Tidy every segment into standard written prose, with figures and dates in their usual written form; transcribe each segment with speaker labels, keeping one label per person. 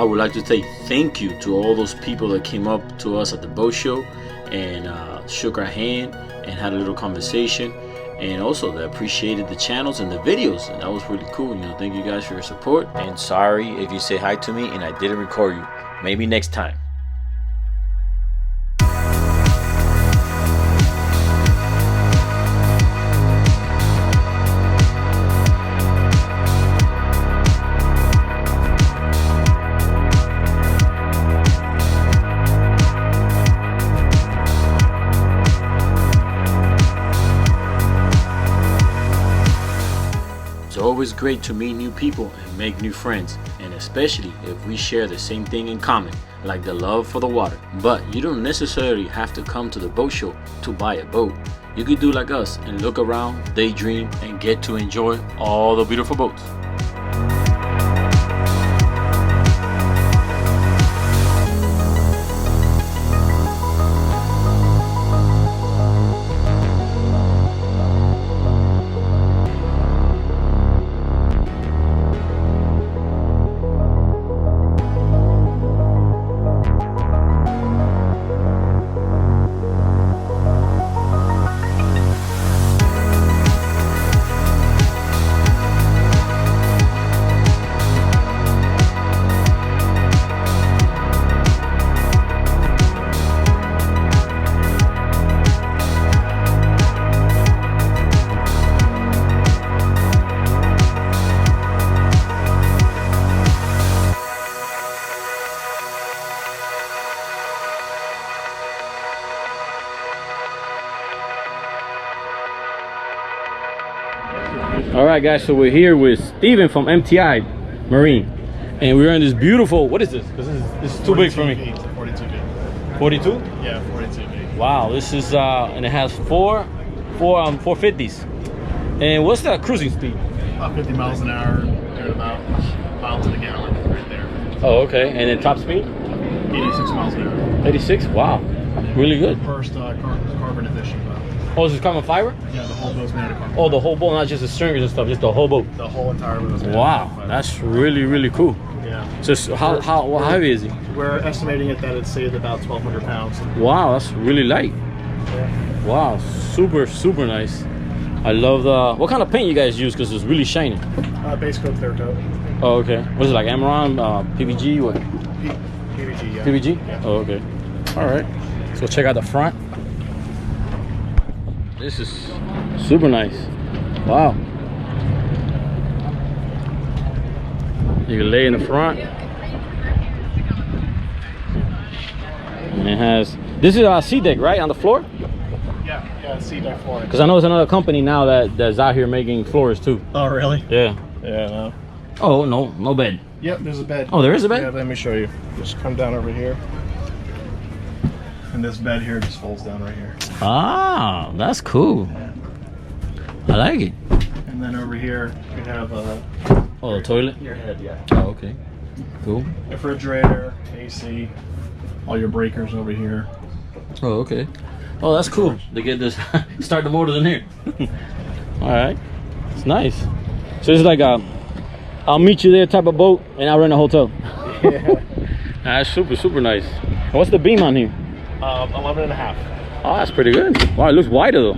Speaker 1: I would like to say thank you to all those people that came up to us at the boat show and shook our hand and had a little conversation, and also that appreciated the channels and the videos, and that was really cool. You know, thank you guys for your support, and sorry if you say hi to me and I didn't record you. Maybe next time. It's always great to meet new people and make new friends, and especially if we share the same thing in common, like the love for the water. But you don't necessarily have to come to the boat show to buy a boat. You could do like us and look around, daydream, and get to enjoy all the beautiful boats. All right, guys, so we're here with Steven from MTI Marine, and we're in this beautiful, what is this? This is too big for me.
Speaker 2: Feet, 42 feet.
Speaker 1: 42?
Speaker 2: Yeah, 42 feet.
Speaker 1: Wow, this is, and it has four 450s. And what's that cruising speed?
Speaker 2: About 50 miles an hour, doing about miles in a gallon right there.
Speaker 1: Oh, okay. And then top speed?
Speaker 2: 86 miles an hour.
Speaker 1: 86? Wow, really good.
Speaker 2: First carbon edition boat.
Speaker 1: Oh, is this carbon fiber?
Speaker 2: Yeah, the whole boat's made out of carbon.
Speaker 1: Oh, the whole boat, not just the stringers and stuff, just the whole boat.
Speaker 2: The whole entire boat is made
Speaker 1: Wow,
Speaker 2: out of carbon fiber.
Speaker 1: that's really cool.
Speaker 2: Yeah.
Speaker 1: Just how heavy is it?
Speaker 2: We're estimating it that it saved about 1,200 pounds.
Speaker 1: Wow, that's really light.
Speaker 2: Yeah.
Speaker 1: Wow, super nice. I love the, what kind of paint you guys use, because it's really shiny?
Speaker 2: Base coat, clear coat.
Speaker 1: Oh, okay. What is it, like Amaron, PVG, what?
Speaker 2: PVG, yeah.
Speaker 1: PVG?
Speaker 2: Yeah.
Speaker 1: Oh, okay. All right. So check out the front. This is super nice. Wow. You can lay in the front. And it has, this is a sea deck, right? On the floor?
Speaker 2: Yeah, sea deck flooring.
Speaker 1: Because I know there's another company now that's out here making floors too.
Speaker 2: Oh, really?
Speaker 1: Yeah.
Speaker 2: Yeah, no.
Speaker 1: Oh, no bed.
Speaker 2: Yep, there's a bed.
Speaker 1: Oh, there is a bed?
Speaker 2: Yeah, let me show you. Just come down over here. And this bed here just folds down right here.
Speaker 1: Ah, that's cool. I like it.
Speaker 2: And then over here, you have
Speaker 1: Oh, the toilet?
Speaker 2: your head, yeah.
Speaker 1: Oh, okay. Cool.
Speaker 2: Refrigerator, AC, all your breakers over here.
Speaker 1: Oh, okay. Oh, that's cool. They get this, start the motors in here. All right. It's nice. So it's like a, I'll meet you there type of boat, and I'll rent a hotel.
Speaker 2: Yeah.
Speaker 1: That's super nice. What's the beam on here?
Speaker 2: 11 and a half.
Speaker 1: Oh, that's pretty good. Wow, it looks wider though.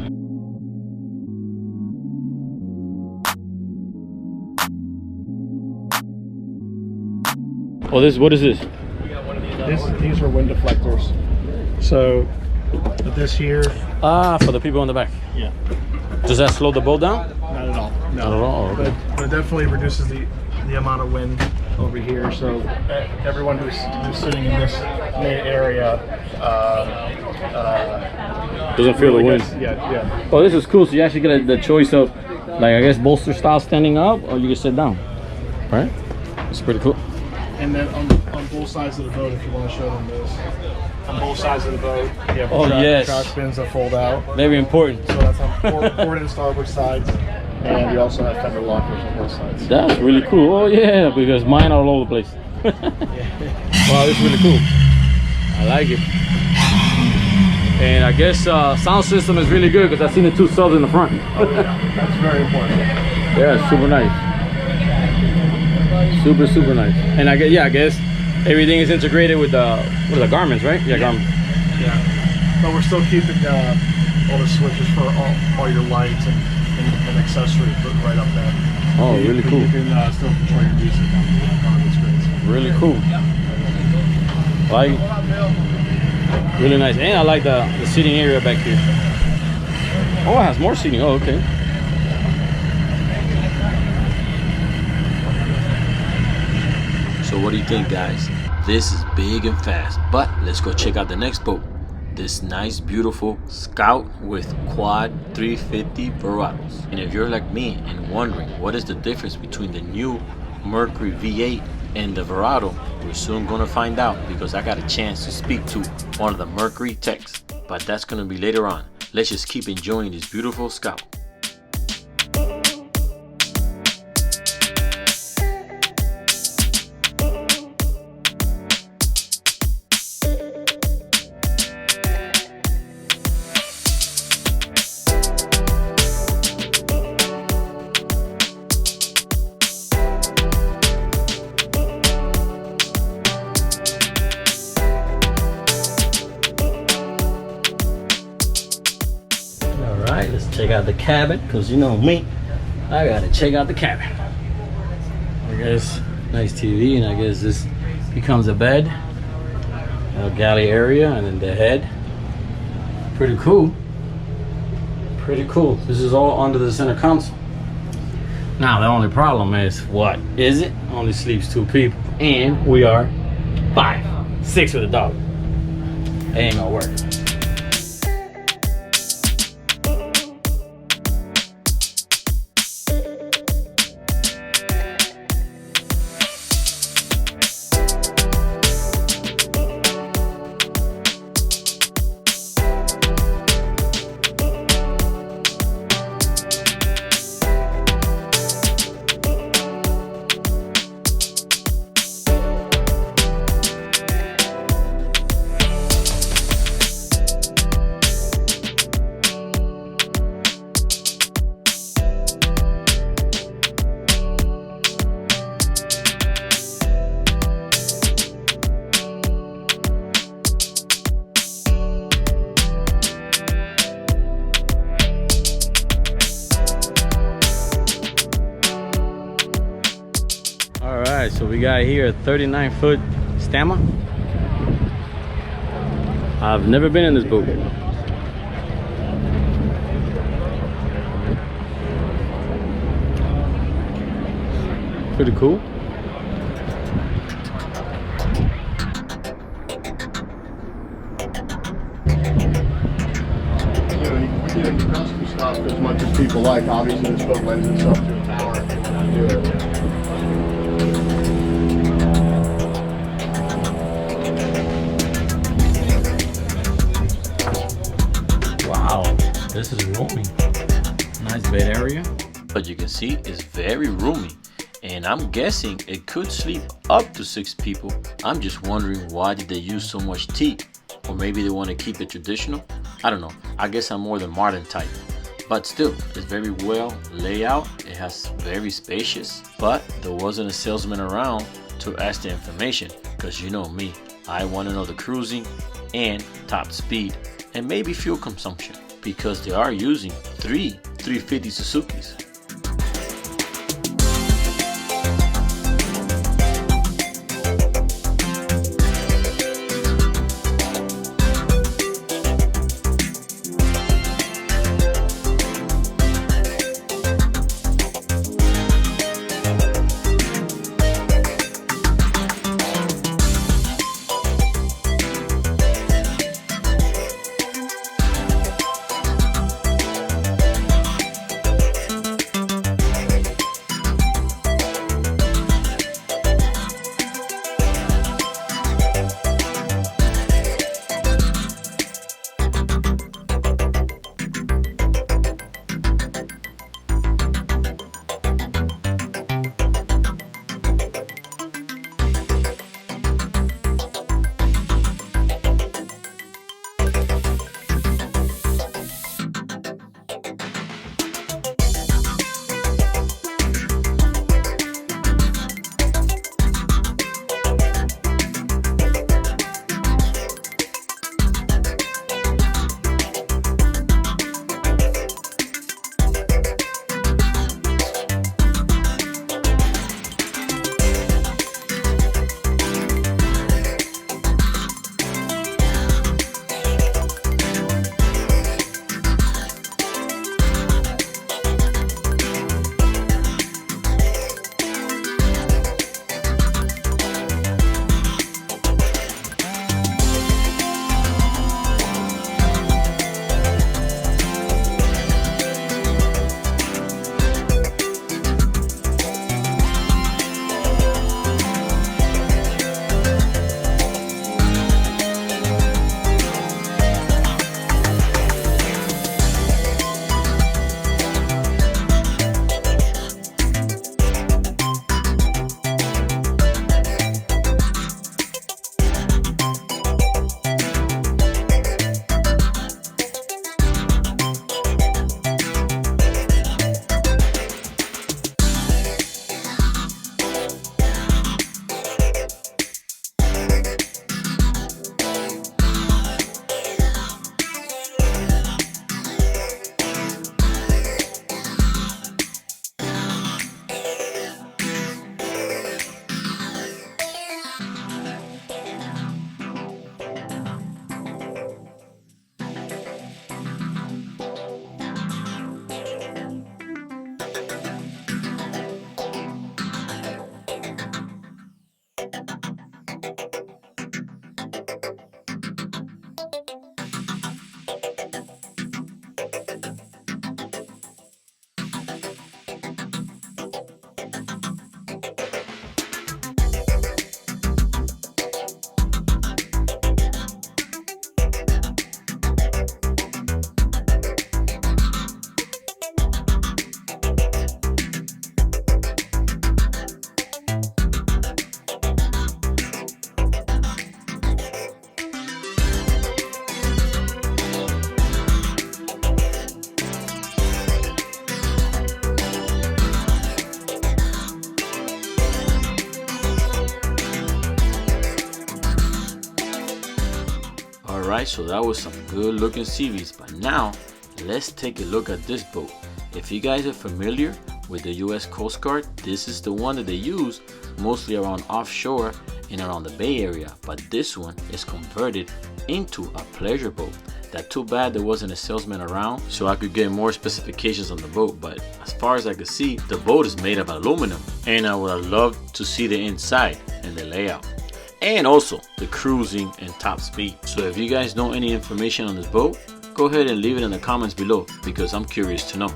Speaker 1: Oh, what is this?
Speaker 2: These are wind deflectors. So this here.
Speaker 1: Ah, for the people in the back.
Speaker 2: Yeah.
Speaker 1: Does that slow the boat down?
Speaker 2: Not at all. No.
Speaker 1: Not at all. Okay.
Speaker 2: But it definitely reduces the amount of wind over here. So everyone who's sitting in this main area
Speaker 1: doesn't feel
Speaker 2: really
Speaker 1: the wind.
Speaker 2: Yeah.
Speaker 1: Oh, this is cool. So you actually get the choice of, like, I guess bolster style standing up, or you can sit down. Right? It's pretty cool.
Speaker 2: And then on both sides of the boat, if you want to show them this, on both sides of the boat, you have track spins that fold out.
Speaker 1: Very important.
Speaker 2: So that's on port and starboard sides, and you also have fender lockers on both sides.
Speaker 1: That's really cool. Oh yeah, because mine are all over the place. Wow, this is really cool. I like it. And I guess sound system is really good, because I've seen the two subs in the front.
Speaker 2: Oh, yeah. That's very important.
Speaker 1: Yeah, super nice. Super nice. And I guess
Speaker 3: Everything is integrated with the garments, right? Yeah, garments.
Speaker 2: Yeah. But we're still keeping all the switches for all your lights and accessories right up there.
Speaker 3: Oh, really cool.
Speaker 2: You can still control your music on the screens.
Speaker 3: Really cool. Like, really nice. And I like the seating area back here. Oh, it has more seating. Oh, okay.
Speaker 1: So what do you think, guys? This is big and fast, but let's go check out the next boat. This nice, beautiful Scout with quad 350 Verados. And if you're like me and wondering what is the difference between the new Mercury V8 and the Verado, we're soon gonna find out because I got a chance to speak to one of the Mercury techs. But that's gonna be later on. Let's just keep enjoying this beautiful Scout.
Speaker 3: Let's check out the cabin, because you know me, I gotta check out the cabin. I guess nice TV, and I guess this becomes a bed, a galley area, and then the head. Pretty cool. Pretty cool. This is all under the center console. Now the only problem is, what is it? Only sleeps 2 people, and we are 5, 6 with a dog. It ain't gonna work. Alright, so we got here a 39-foot Stammier. I've never been in this boat. Pretty cool.
Speaker 4: You can custom stuff as much as people like. Obviously, this boat lends itself to a tower if you want to do it.
Speaker 3: This is roomy. Nice bed area.
Speaker 1: But you can see it's very roomy, and I'm guessing it could sleep up to 6 people. I'm just wondering, why did they use so much teak? Or maybe they want to keep it traditional? I don't know. I guess I'm more the modern type. But still, it's very well laid out. It has very spacious, but there wasn't a salesman around to ask the information, because you know me, I want to know the cruising and top speed and maybe fuel consumption, because they are using 3 350 Suzukis. Alright, so that was some good looking CVs, but now let's take a look at this boat. If you guys are familiar with the US Coast Guard, this is the one that they use mostly around offshore and around the Bay Area, but this one is converted into a pleasure boat. That too bad there wasn't a salesman around so I could get more specifications on the boat, but as far as I could see, the boat is made of aluminum, and I would have loved to see the inside and the layout, and also the cruising and top speed. So if you guys know any information on this boat, go ahead and leave it in the comments below because I'm curious to know.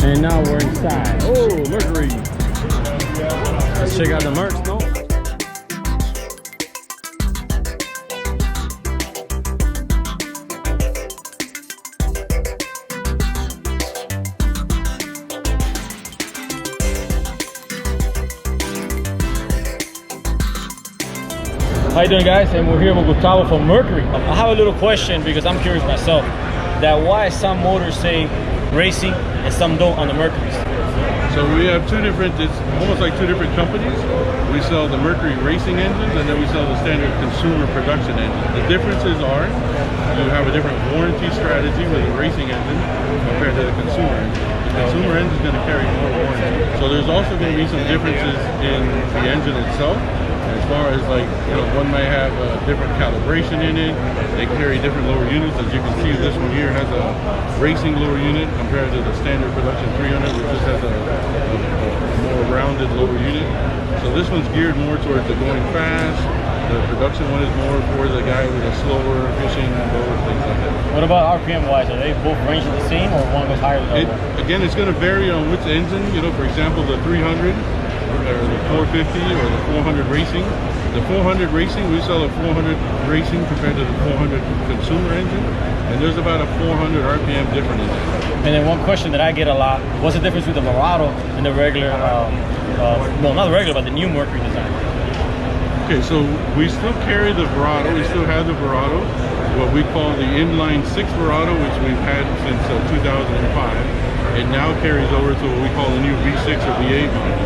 Speaker 3: And now we're inside. Oh, Mercury. Let's check out the Mercs, no? How you doing, guys? And we're here with Gustavo from Mercury. I have a little question because I'm curious myself. That why some motors say racing and some don't on the Mercury.
Speaker 5: So we have two different, it's almost like two different companies. We sell the Mercury racing engines and then we sell the standard consumer production engine. The differences are you have a different warranty strategy with a racing engine compared to the consumer engine. The consumer engine is going to carry more warranty. So there's also going to be some differences in the engine itself. As far as like, you know, one might have a different calibration in it. They carry different lower units. As you can see, this one here has a racing lower unit compared to the standard production 300, which just has a more rounded lower unit. So this one's geared more towards the going fast. The production one is more for the guy with a slower fishing boat, things like that.
Speaker 3: What about RPM wise? Are they both ranging the same or one goes higher than the other?
Speaker 5: Again, it's going to vary on which engine. You know, for example, the 300 or the 450 or the 400 racing. The 400 racing, we sell a 400 racing compared to the 400 consumer engine, and there's about a 400 RPM difference in it.
Speaker 3: And then one question that I get a lot, what's the difference with the Verado and the regular, well, not the regular, but the new Mercury design?
Speaker 5: Okay, so we still carry the Verado, we still have the Verado, what we call the inline 6 Verado, which we've had since 2005. It now carries over to what we call the new V6 or V8 model.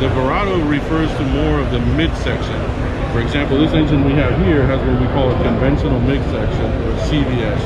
Speaker 5: The Verado refers to more of the midsection. For example, this engine we have here has what we call a conventional midsection or CVS.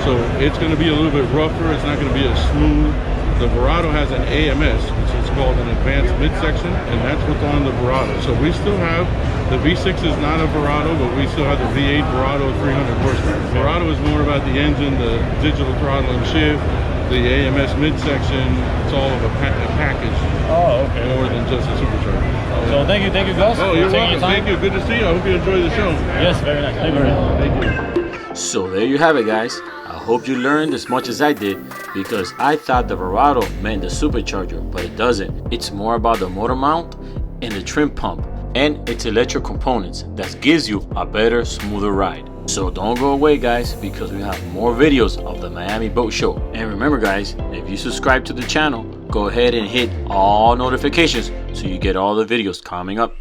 Speaker 5: So it's going to be a little bit rougher, it's not going to be as smooth. The Verado has an AMS, which is called an advanced midsection, and that's what's on the Verado. So we still have, the V6 is not a Verado, but we still have the V8 Verado 300 horsepower. Verado is more about the engine, the digital throttle and shift, the AMS midsection. It's all of a package.
Speaker 3: Oh, okay.
Speaker 5: More than just a supercharger.
Speaker 3: So thank you, Gus.
Speaker 5: Oh, you're welcome. Thank you. Good to see you. I hope you enjoy the show.
Speaker 3: Yes, very nice. Thank you.
Speaker 1: So there you have it, guys. I hope you learned as much as I did because I thought the Verado meant the supercharger, but it doesn't. It's more about the motor mount and the trim pump and its electric components that gives you a better, smoother ride. So don't go away, guys, because we have more videos of the Miami Boat Show. And remember, guys, if you subscribe to the channel, go ahead and hit all notifications so you get all the videos coming up.